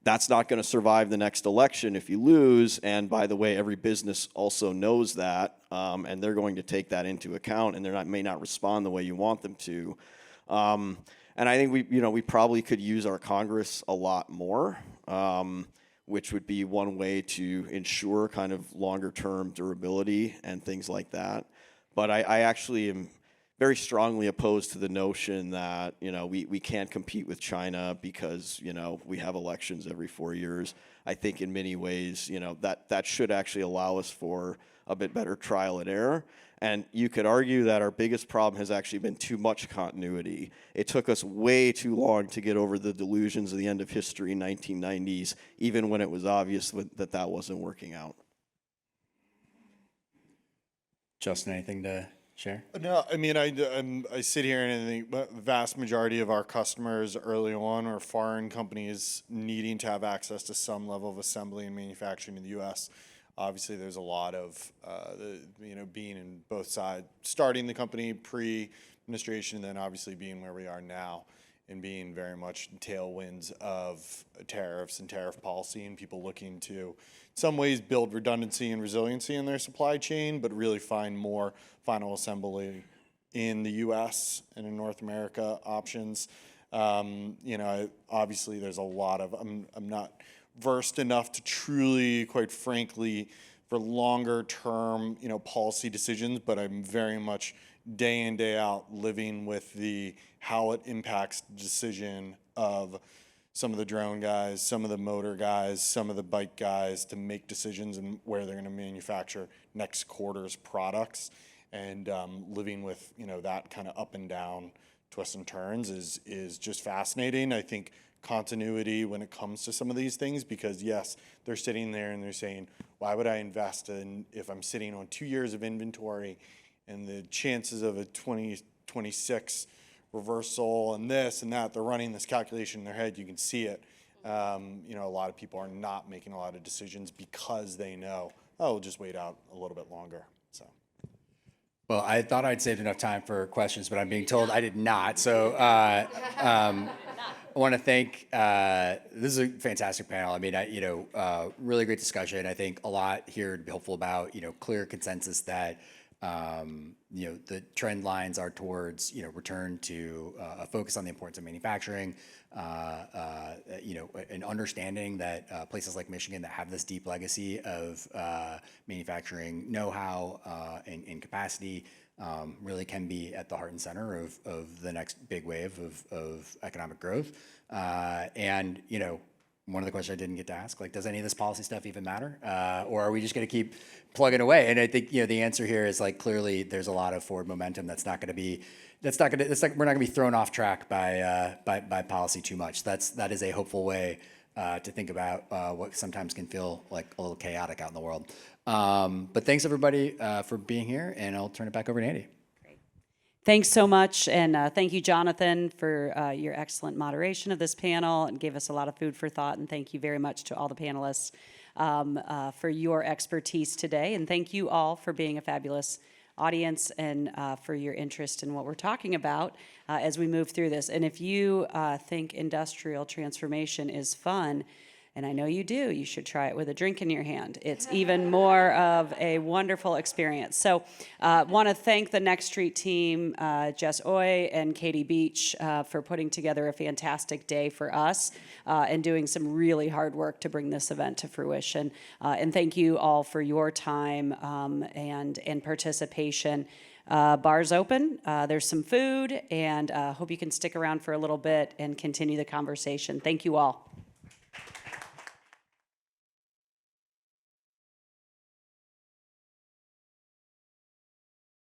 that's not going to survive the next election if you lose. And by the way, every business also knows that, and they're going to take that into account, and may not respond the way you want them to. And I think we probably could use our Congress a lot more, which would be one way to ensure kind of longer term durability and things like that. But I actually am very strongly opposed to the notion that we can't compete with China because we have elections every 4 years. I think in many ways that should actually allow us for a bit better trial and error. And you could argue that our biggest problem has actually been too much continuity. It took us way too long to get over the delusions of the end of history in 1990s, even when it was obvious that wasn't working out. Justin, anything to share? No, I mean, I sit here and I think the vast majority of our customers early on are foreign companies needing to have access to some level of assembly and manufacturing in the U.S. Obviously, there's a lot of, being in both sides, starting the company pre-administration and then obviously being where we are now and being very much tailwinds of tariffs and tariff policy and people looking to, in some ways, build redundancy and resiliency in their supply chain, but really find more final assembly in the U.S. and in North America options. Obviously, there's a lot of, I'm not versed enough to truly, quite frankly, for longer term, policy decisions, but I'm very much day in, day out living with how it impacts the decision of some of the drone guys, some of the motor guys, some of the bike guys to make decisions and where they're going to manufacture next quarter's products. And living with, that kind of up and down twists and turns is just fascinating. I think continuity when it comes to some of these things, because yes, they're sitting there and they're saying, why would I invest in if I'm sitting on 2 years of inventory and the chances of a 2026 reversal and this and that, they're running this calculation in their head, you can see it. A lot of people are not making a lot of decisions because they know, we'll just wait out a little bit longer. So. Well, I thought I'd saved enough time for questions, but I'm being told I did not. So I want to thank, this is a fantastic panel. I mean, really great discussion. I think a lot here to be hopeful about, clear consensus that, the trend lines are towards, return to a focus on the importance of manufacturing, an understanding that places like Michigan that have this deep legacy of manufacturing know-how and capacity really can be at the heart and center of the next big wave of economic growth. And, one of the questions I didn't get to ask, like, does any of this policy stuff even matter? Or are we just going to keep plugging away? And I think, the answer here is like, clearly there's a lot of forward momentum we're not going to be thrown off track by policy too much. That is a hopeful way to think about what sometimes can feel like a little chaotic out in the world. But thanks everybody for being here, and I'll turn it back over to Andy. Thanks so much, and thank you, Jonathan, for your excellent moderation of this panel and gave us a lot of food for thought, and thank you very much to all the panelists for your expertise today, and thank you all for being a fabulous audience and for your interest in what we're talking about as we move through this. And if you think industrial transformation is fun, and I know you do, you should try it with a drink in your hand. It's even more of a wonderful experience. So want to thank the Next Street team, Jess Oy and Katie Beach, for putting together a fantastic day for us and doing some really hard work to bring this event to fruition. And thank you all for your time and participation. Bar's open, there's some food, and hope you can stick around for a little bit and continue the conversation. Thank you all.